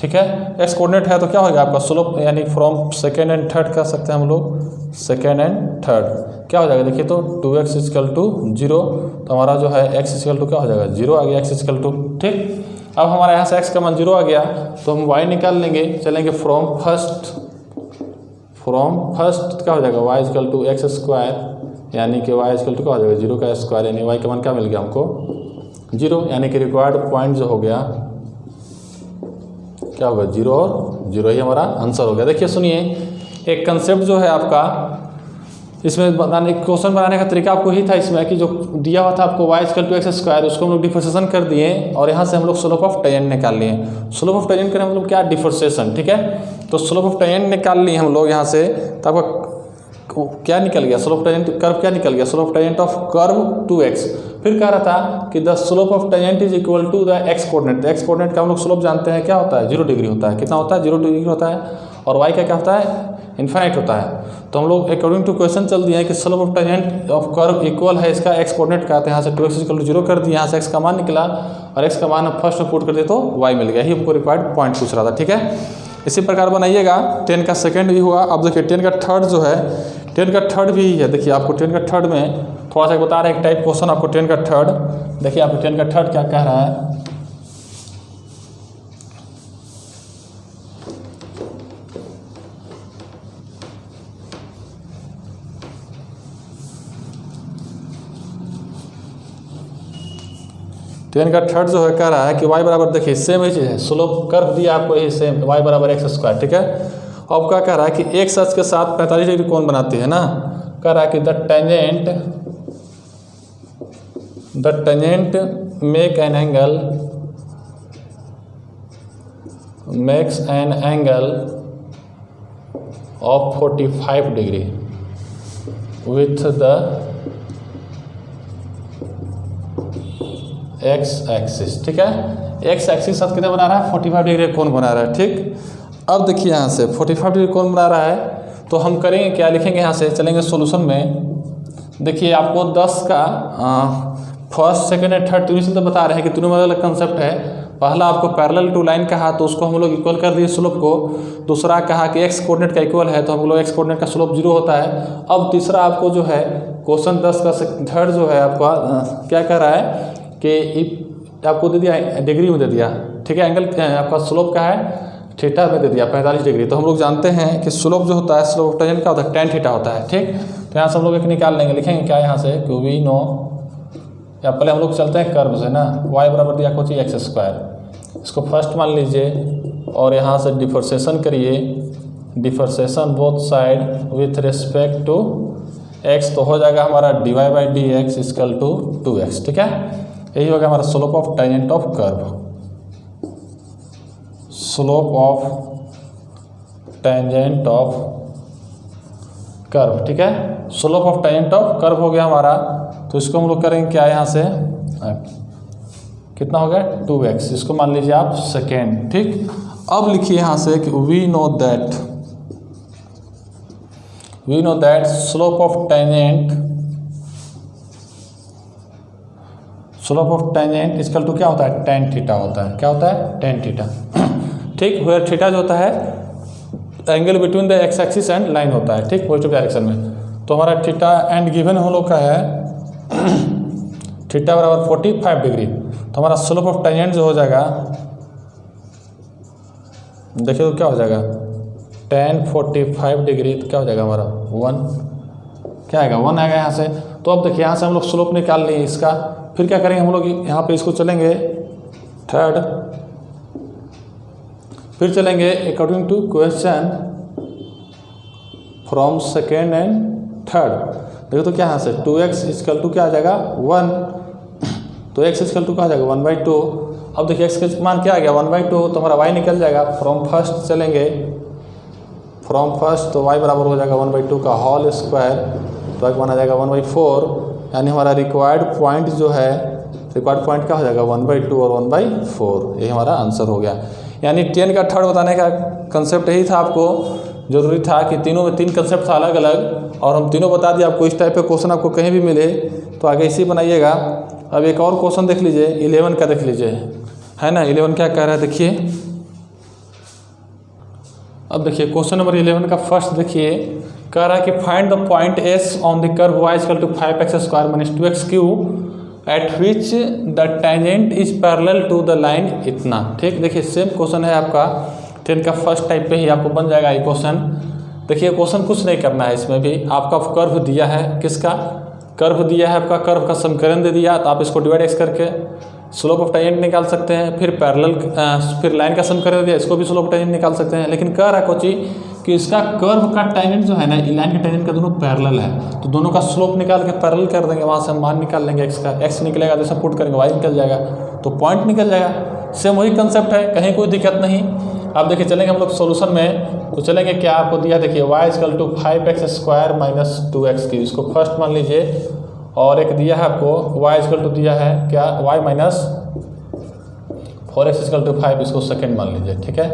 ठीक है। x कोऑर्डिनेट है तो क्या होगा आपका स्लोप, यानी फ्रॉम सेकेंड एंड थर्ड कह सकते हैं हम लोग, सेकेंड एंड थर्ड क्या हो जाएगा देखिए, तो 2x इक्वल टू 0, तो हमारा जो है x इक्वल टू क्या हो जाएगा 0 आ गया, x इक्वल टू, ठीक। अब हमारे यहाँ से x का मान 0 आ गया तो हम y निकाल लेंगे, चलेंगे फ्रॉम फर्स्ट क्या हो जाएगा y equal to x square, यानी कि y इक्वल टू क्या हो जाएगा 0 का स्क्वायर, यानी y का मान क्या मिल गया हमको 0, यानी कि रिक्वायर्ड पॉइंट जो हो गया क्या होगा 0 और 0 ही हमारा आंसर हो गया। देखिए सुनिए एक कंसेप्ट जो है आपका इसमें क्वेश्चन बनाने का तरीका आपको ही था इसमें कि जो दिया हुआ था आपको y equal to x square, उसको हम लोग डिफरेंशिएशन कर दिए और यहाँ से हम लोग स्लोप ऑफ टेंजेंट निकाल लिए। स्लोप ऑफ टेंजेंट करें हम लोग क्या डिफरेंशिएशन, ठीक है। तो स्लोप ऑफ टेंजेंट निकाल लिए हम लोग यहाँ से, तो आपका क्या निकल गया स्लोप टेंजेंट कर्व, क्या निकल गया slope tangent of curve 2x। फिर कह रहा था कि the slope of tangent is equal to the x coordinate, x coordinate का हम लोग स्लोप जानते हैं क्या होता है 0 डिग्री होता है, कितना होता है 0 डिग्री होता है, और y का क्या होता है इन्फाइनाइट होता है। तो हम लोग अकॉर्डिंग टू क्वेश्चन चल दिए हैं कि slope of tangent of curve equal है इसका एक्स कोऑर्डिनेट का, तो यहाँ से 2x इक्वल टू 0 कर दिए, यहाँ से x का मान निकला और x का मान हम फर्स्ट में पुट कर दिए तो y मिल गया, ही हमको रिक्वायर्ड पॉइंट पूछ रहा था, ठीक है। इसी प्रकार बनाइएगा 10 का सेकंड भी होगा। अब देखिए 10 का थर्ड जो है, 10 का थर्ड भी है, देखिए आपको 10 का थर्ड में थोड़ा सा बता रहे हैं एक टाइप क्वेश्चन आपको 10 का थर्ड, देखिए आपको 10 का थर्ड क्या कह रहा है, टेन का थर्ड जो है कह रहा है कि y बराबर देखिए सेम ही चीज़ है, स्लोप कर्व दिया आपको यही सेम y बराबर एक्स स्क्वायर, ठीक है। अब क्या कह रहा है कि एक्स अक्ष के साथ 45 डिग्री कोण बनाती है ना, कह रहा है कि the tangent makes an angle of 45 degree with the x axis. ठीक है, एक्स एक्सिस साथ कितना बना रहा है, 45 डिग्री कोण बना रहा है। ठीक, अब देखिए यहाँ से 45 डिग्री कोण बना रहा है, तो हम करेंगे क्या, लिखेंगे यहाँ से, चलेंगे सॉल्यूशन में। देखिए आपको 10 का फर्स्ट सेकंड एंड थर्ड तीनों से तो बता रहे हैं कि तीनों में अलग कंसेप्ट है। पहला आपको पैरेलल टू लाइन कहा तो उसको हम लोग इक्वल कर दिए स्लोप को। दूसरा कहा कि एक्स कोऑर्डिनेट का इक्वल है तो हम लोग एक्स कोऑर्डिनेट का स्लोप 0 होता है। अब तीसरा आपको जो है क्वेश्चन 10 का थर्ड जो है आपका क्या कह रहा है कि आपको दे दिया डिग्री में दे दिया। ठीक है, एंगल आपका स्लोप का है थीटा में दे दिया 45 डिग्री। तो हम लोग जानते हैं कि स्लोप जो होता है, स्लोप ऑफ टेंजेंट का होता है tan थीटा होता है। ठीक, तो यहाँ से हम लोग एक निकाल लेंगे, लिखेंगे क्या यहाँ से कि वी नो, या पहले हम लोग चलते हैं कर्व से ना, y बराबर दिया को चाहिए x²। इसको फर्स्ट मान लीजिए और यहाँ से डिफरेंशिएशन करिए, differentiation both side with respect to x, तो हो जाएगा हमारा dy/dx इक्वल टू 2x। ठीक है, यही होगा हमारा slope of tangent of curve, slope of tangent of curve. ठीक है, slope of tangent of curve हो गया हमारा। तो इसको हम लोग करेंगे क्या, यहाँ से कितना हो गया 2x, इसको मान लीजिए आप सेकेंड। ठीक, अब लिखिए यहाँ से कि we know that slope of tangent equal to क्या होता है, tan थीटा होता है। क्या होता है, tan थीटा। ठीक, वेयर थीटा जो होता है angle between the x axis and line होता है। ठीक, पॉजिटिव डायरेक्शन में। तो हमारा थीटा एंड गिवन हम लोग का है थीटा बराबर 45 डिग्री। तो हमारा स्लोप ऑफ टेंजेंट जो हो जाएगा, देखिए तो क्या हो जाएगा tan 45 डिग्री, तो क्या हो जाएगा हमारा 1, क्या आएगा 1 आएगा यहाँ से। तो अब देखिए यहाँ से हम लोग स्लोप निकाल लिए इसका, फिर क्या करेंगे हम लोग यहाँ पे इसको चलेंगे थर्ड, फिर चलेंगे according to question from second and third. देखो तो क्या यहाँ से 2x इक्वल टू क्या आ जाएगा 1, तो x इक्वल टू क्या आ जाएगा 1/2। अब देखिए x का मान क्या आ गया 1/2, तो हमारा y निकल जाएगा। फ्रॉम फर्स्ट चलेंगे, फ्रॉम फर्स्ट तो y बराबर हो जाएगा 1/2 का होल स्क्वायर, तो x बना जाएगा 1/4, यानी हमारा रिक्वायर्ड पॉइंट जो है, रिक्वायर्ड पॉइंट क्या हो जाएगा 1/2 और 1/4, ये हमारा आंसर हो गया। यानी 10 का थर्ड बताने का कंसेप्ट यही था, आपको जरूरी था कि तीनों में 3 कंसेप्ट था अलग अलग, और हम तीनों बता दिए आपको। इस टाइप का क्वेश्चन आपको कहीं भी मिले तो आगे इसी बनाइएगा। अब एक और क्वेश्चन देख लीजिए, 11 का देख लीजिए, है ना। 11 क्या कह रहा है देखिए, अब देखिए क्वेश्चन नंबर 11 का फर्स्ट देखिए, कह रहा है कि find the point S on the curve y equal to 5x² - 2x³ at which the tangent is parallel to the line इतना। ठीक, देखिए सेम क्वेश्चन है आपका 10 का फर्स्ट टाइप पे ही आपको बन जाएगा ये क्वेश्चन। देखिए क्वेश्चन कुछ नहीं करना है, इसमें भी आपका कर्व दिया है, किसका कर्व दिया है, आपका कर्व का समीकरण दे दिया, तो आप इसको डिवाइड एक्स करके स्लोप ऑफ टेंजेंट निकाल सकते हैं। फिर पैरेलल फिर लाइन का समीकरण दिया, इसको भी स्लोप ऑफ टेंजेंट निकाल सकते हैं। लेकिन कह रहा है कोची कि इसका कर्व का टेंजेंट जो है ना, लाइन के टेंजेंट का दोनों पैरेलल है, तो दोनों का स्लोप निकाल के पैरेलल कर देंगे, वहाँ से हम मान निकाल लेंगे एक्स का। एक्स निकलेगा जैसे पुट करेंगे y निकल जाएगा, तो पॉइंट निकल जाएगा। सेम वही कंसेप्ट है, कहीं कोई दिक्कत नहीं। अब देखिए चलेंगे हम लोग सॉल्यूशन में, तो चलेंगे क्या आपको दिया, देखिए y equal to 5x² - 2x, इसको फर्स्ट मान लीजिए, और एक दिया है आपको y इक्वल टू दिया है क्या y - 4x इक्वल टू 5, इसको सेकेंड मान लीजिए। ठीक है,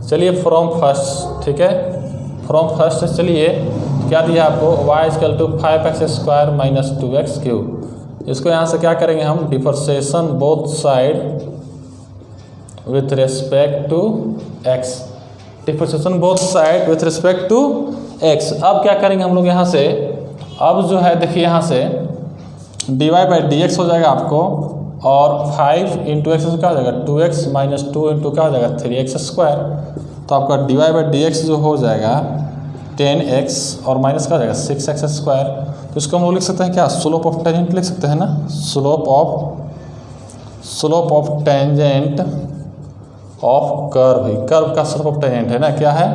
चलिए फ्रॉम फर्स्ट, ठीक है, फ्रॉम फर्स्ट चलिए क्या दिया आपको y equal to 5x² - 2x³। इसको यहाँ से क्या करेंगे हम, differentiation both side with respect to x, differentiation both side with respect to x। अब क्या करेंगे हम लोग यहाँ से, अब जो है देखिए यहाँ से dy/dx हो जाएगा आपको, और 5 × x क्या हो जाएगा 2x - 2 × क्या हो जाएगा 3x²। तो आपका dy/dx जो हो जाएगा 10x और माइनस क्या हो जाएगा 6x²। तो इसको हम लोग लिख सकते हैं क्या, स्लोप ऑफ टेंजेंट लिख सकते हैं ना, slope of tangent of curve, curve का स्लोप ऑफ टेंजेंट है ना, क्या है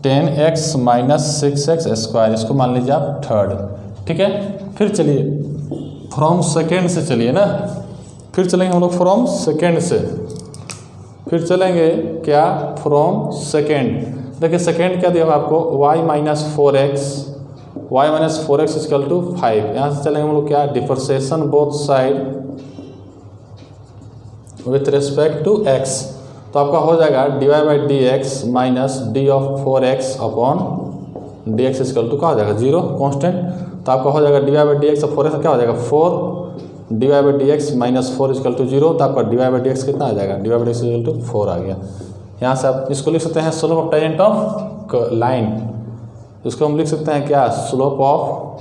10x माइनस 6x स्क्वायर, इसको मान लीजिए आप थर्ड। ठीक है, फिर चलिए फ्रॉम सेकेंड से चलिए ना, फिर चलेंगे हम लोग फ्रॉम सेकेंड से, फिर चलेंगे क्या फ्रॉम सेकेंड। देखिए सेकेंड क्या दिया हुआ आपको, y minus 4x equal to 5। यहाँ से चलेंगे हम लोग क्या differentiation both side with respect to x, तो आपका हो जाएगा dy by d x minus d of 4x upon d x equal to क्या हो जाएगा 0 कॉन्स्टेंट। तो आपका हो जाएगा dy बाई डी एक्स और 4x क्या हो जाएगा 4, dy by d x minus 4 equal to 0, तो आपका dy बाई डी एक्स कितना आ जाएगा, dy by d x equal to 4 आ गया। यहाँ से आप इसको लिख सकते हैं slope of tangent of line, इसको हम लिख सकते हैं क्या slope of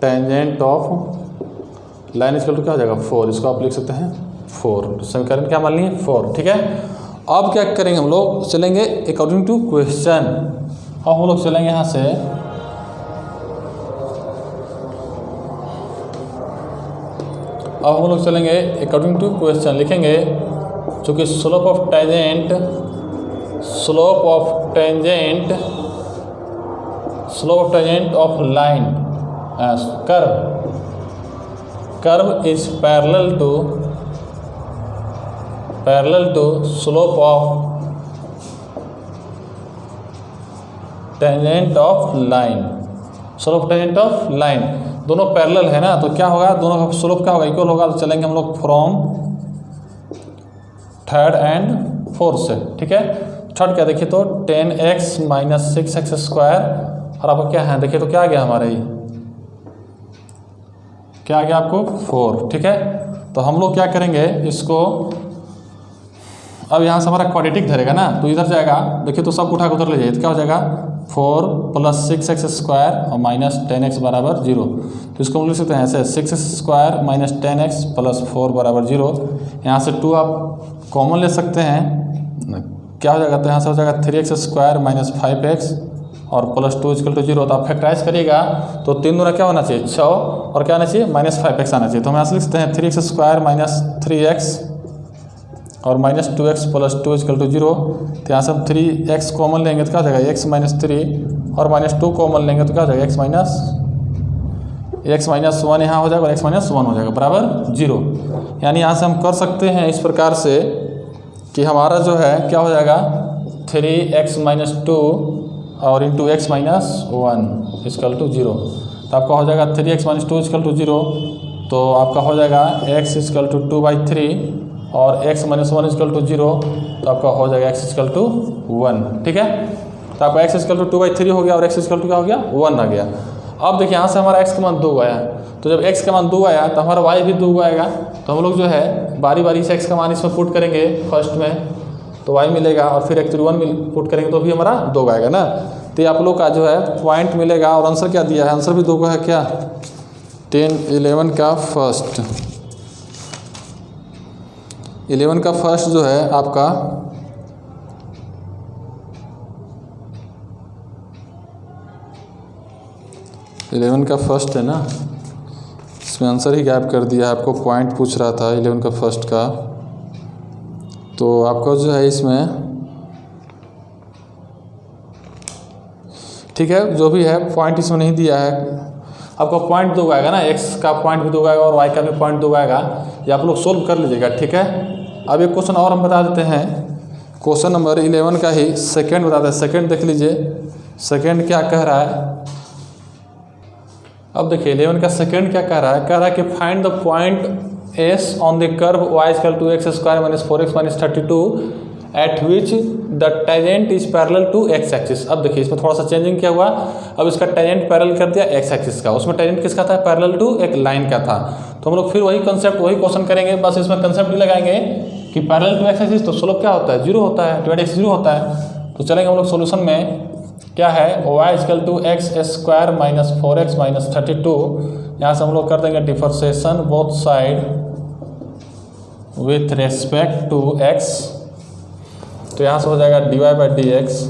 tangent of line equal to क्या हो जाएगा 4, इसको आप लिख सकते हैं 4। समीकरण क्या मान लिए 4। ठीक है, अब क्या करेंगे हम लोग, चलेंगे अकॉर्डिंग टू क्वेश्चन। अब हम लोग चलेंगे यहाँ से अकॉर्डिंग टू क्वेश्चन, लिखेंगे चूँकि slope of tangent of line curve is parallel to slope of tangent of line. Slope tangent of line दोनों पैरेलल है ना, तो क्या होगा, दोनों का स्लोप क्या होगा इक्वल होगा। तो चलेंगे हम लोग फ्रॉम थर्ड एंड फोर्थ से। ठीक है, थर्ड क्या देखिए तो 10x माइनस 6x स्क्वायर, और आपको क्या है देखिए तो क्या आ गया हमारा ये, क्या आ गया आपको 4। ठीक है, तो हम लोग क्या करेंगे इसको, अब यहाँ से हमारा क्वाड्रेटिक धरेगा ना, तो इधर जाएगा देखिए तो सब उठा के उधर ले जाइए, तो क्या हो जाएगा 4 प्लस 6x स्क्वायर और माइनस 10x बराबर 0। तो इसको हम लिख सकते हैं ऐसे 6x square minus 10x plus 4 बराबर 0। यहाँ से 2 आप कॉमन ले सकते हैं, क्या हो जाएगा, तो यहाँ से हो जाएगा 3x स्क्वायर माइनस 5x और प्लस 2 इक्वल टू 0। तो आप फैक्टराइज करिएगा तो 3 दूना क्या होना चाहिए 6, और क्या आना चाहिए माइनस 5x आना चाहिए। तो हम यहाँ से लिख सकते हैं 3x स्क्वायर माइनस 3x और minus 2x plus 2 equal to 0। तो यहाँ से हम 3x कॉमन लेंगे तो क्या हो जाएगा x माइनस 3, और माइनस 2 कॉमन लेंगे तो क्या हो जाएगा x माइनस 1 यहाँ हो जाएगा और x माइनस 1 हो जाएगा बराबर 0। यानी यहाँ से हम कर सकते हैं इस प्रकार से कि हमारा जो है क्या हो जाएगा 3x माइनस 2 और into x minus 1 equal to 0। तो आपका हो जाएगा 3x माइनस 2 इक्वल टू 0, तो आपका हो जाएगा x इक्वल टू 2/3 और x माइनस 1 इक्वल टू 0, तो आपका हो जाएगा x इक्वल टू 1। ठीक है, तो आपका x इक्वल टू 2/3 हो गया और x इक्वल टू क्या हो गया 1 आ गया। अब देखिए यहाँ से हमारा x का मान 2 आया, तो जब x का मान 2 आया तो हमारा y भी 2 आएगा। तो हम लोग जो है बारी बारी से x का मान इसमें पुट करेंगे, फर्स्ट में तो y मिलेगा और फिर x 1 पुट करेंगे तो भी हमारा 2 आएगा ना। तो आप लोग का जो है पॉइंट मिलेगा, और आंसर क्या दिया है, आंसर भी 2 का है क्या 11 का फर्स्ट, 11 का फर्स्ट जो है आपका इलेवन का फर्स्ट है ना, इसमें आंसर ही गायब कर दिया है। आपको पॉइंट पूछ रहा था 11 का फर्स्ट का, तो आपका जो है इसमें ठीक है जो भी है पॉइंट इसमें नहीं दिया है। आपका पॉइंट 2 आएगा ना, x का पॉइंट भी 2 आएगा और y का भी पॉइंट 2 आएगा, ये आप लोग सोल्व कर लीजिएगा। ठीक है, अब एक क्वेश्चन और हम बता देते हैं, क्वेश्चन नंबर 11 का ही सेकंड बताते हैं। सेकंड देख लीजिए, सेकंड क्या कह रहा है। अब देखिए 11 का सेकंड क्या कह रहा है कि find the point S on the curve y equal to x square minus 4x minus 32 at which the tangent is parallel to x axis. अब देखिए इसमें थोड़ा सा चेंजिंग क्या हुआ, अब इसका टेंजेंट पैरेलल कर दिया x एक्सिस का, उसमें टेंजेंट किसका था पैरेलल टू एक लाइन का था। तो हम लोग फिर वही कंसेप्ट वही क्वेश्चन करेंगे, बस इसमें कंसेप्ट भी लगाएंगे कि पैरेलल टू x एक्सिस तो स्लोप क्या होता है 0 होता है, डिवाइड x 0 होता है। तो चलेंगे हम लोग सोल्यूशन में, क्या है y equal to x square minus 4x minus 32। यहाँ से हम लोग कर देंगे differentiation both side with respect to x। तो यहाँ से हो जाएगा dy by d x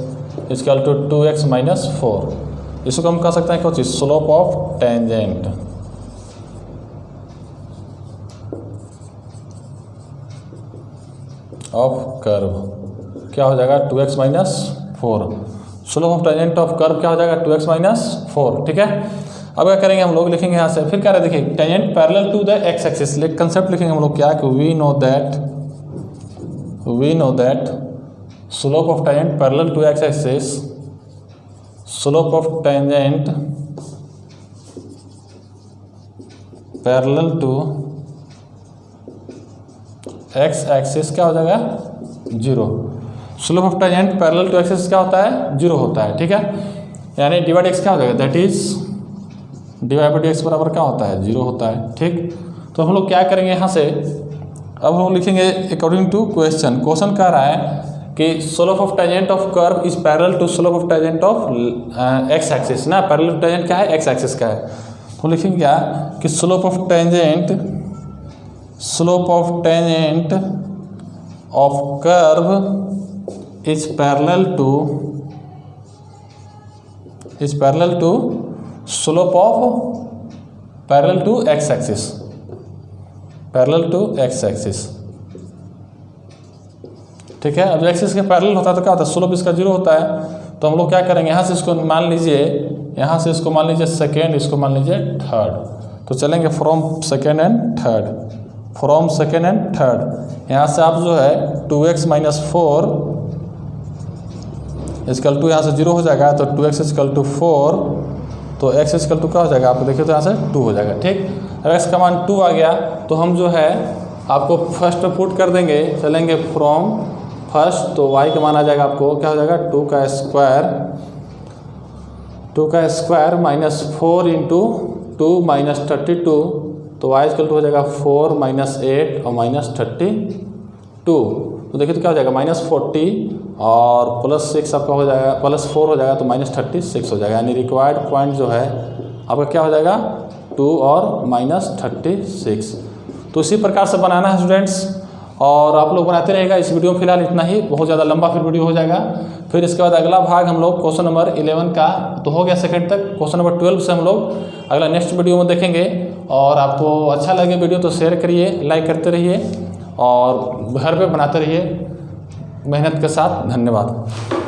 equal to 2x minus 4। इसको हम कह सकते हैं क्या चीज़ slope of tangent of curve. क्या हो जाएगा 2x minus 4। Slope of tangent of curve क्या हो जाएगा 2x माइनस 4। ठीक है, अब क्या करेंगे हम लोग, लिखेंगे यहाँ से, फिर क्या रहे देखिए, tangent parallel to the x axis. Concept लिखेंगे हम लोग क्या कि we know that slope of tangent parallel to x axis, slope of tangent parallel to x axis क्या हो जाएगा 0। Slope of tangent parallel to axis क्या होता है 0 होता है। ठीक है, यानी डिवाइड एक्स क्या हो जाएगा, that is divide by x बराबर क्या होता है 0 होता है। ठीक, तो हम लोग क्या करेंगे यहाँ से, अब हम लोग लिखेंगे अकॉर्डिंग टू क्वेश्चन कह रहा है कि slope of tangent of curve is parallel to slope of tangent of x axis ना। पैरेलल टू टेंजेंट क्या है, एक्स एक्सिस का है। तो लिखेंगे क्या कि slope of tangent of curve is parallel to slope of parallel to x axis, ठीक है। अब एक्सिस के पैरेलल होता है तो क्या होता है, स्लोप इसका 0 होता है। तो हम लोग क्या करेंगे, यहाँ से इसको मान लीजिए, सेकेंड, इसको मान लीजिए थर्ड। तो चलेंगे फ्रॉम सेकेंड एंड थर्ड, यहाँ से आप जो है 2x माइनस 4 इसकल टू यहाँ से 0 हो जाएगा, तो 2x इसकल टू 4, तो x इसकल टू क्या हो जाएगा आपको देखिए, तो यहाँ से 2 हो जाएगा। ठीक, अब x का मान 2 आ गया, तो हम जो है आपको फर्स्ट में पुट कर देंगे, चलेंगे फ्रॉम फर्स्ट, तो y का मान आ जाएगा आपको क्या हो जाएगा 2 का स्क्वायर माइनस 4 इंटू 2 माइनस 32, तो y इसकल टू हो जाएगा 4 माइनस 8 और माइनस 32। तो देखिए तो क्या हो जाएगा -40 और +6 आपका हो जाएगा, +4 हो जाएगा, तो -36 हो जाएगा। यानी रिक्वायर्ड पॉइंट जो है आपका क्या हो जाएगा 2 और -36। तो इसी प्रकार से बनाना है स्टूडेंट्स, और आप लोग बनाते रहेगा। इस वीडियो में फिलहाल इतना ही, बहुत ज़्यादा लंबा फिर वीडियो हो जाएगा। फिर इसके बाद अगला भाग हम लोग क्वेश्चन नंबर 11 का तो हो गया सेकंड तक, क्वेश्चन नंबर 12 से हम लोग अगला नेक्स्ट वीडियो में देखेंगे। और आपको अच्छा लगे वीडियो तो शेयर करिए, लाइक करते रहिए और घर पे बनाते रहिए मेहनत के साथ। धन्यवाद।